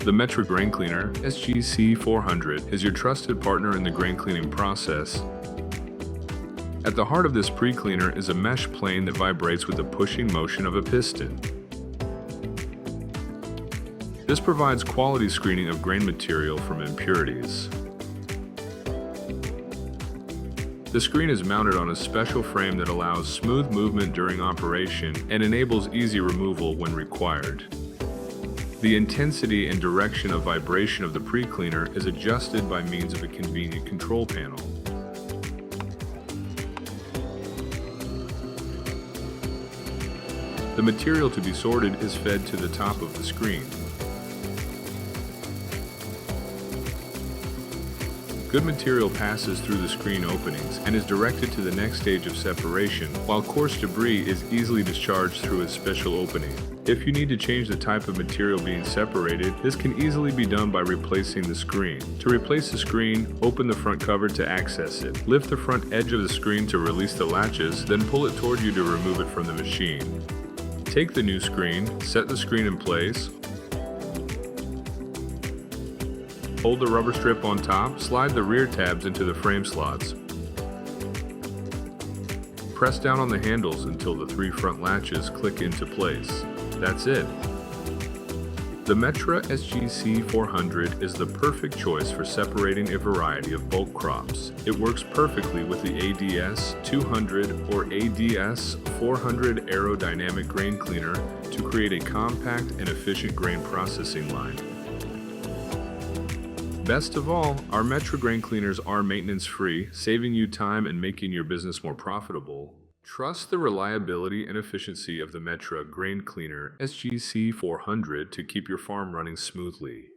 The Metra Grain Cleaner SGC-400 is your trusted partner in the grain cleaning process. At the heart of this pre-cleaner is a mesh plane that vibrates with the pushing motion of a piston. This provides quality screening of grain material from impurities. The screen is mounted on a special frame that allows smooth movement during operation and enables easy removal when required. The intensity and direction of vibration of the pre-cleaner is adjusted by means of a convenient control panel. The material to be sorted is fed to the top of the screen. Good material passes through the screen openings and is directed to the next stage of separation, while coarse debris is easily discharged through a special opening. If you need to change the type of material being separated, this can easily be done by replacing the screen. To replace the screen, open the front cover to access it. Lift the front edge of the screen to release the latches, then pull it toward you to remove it from the machine. Take the new screen, set the screen in place, hold the rubber strip on top, slide the rear tabs into the frame slots. Press down on the handles until the 3 front latches click into place. That's it. The Metra SGC-400 is the perfect choice for separating a variety of bulk crops. It works perfectly with the ADS-200 or ADS-400 Aerodynamic Grain Cleaner to create a compact and efficient grain processing line. Best of all, our Metra grain cleaners are maintenance-free, saving you time and making your business more profitable. Trust the reliability and efficiency of the Metra Grain Cleaner SGC-400 to keep your farm running smoothly.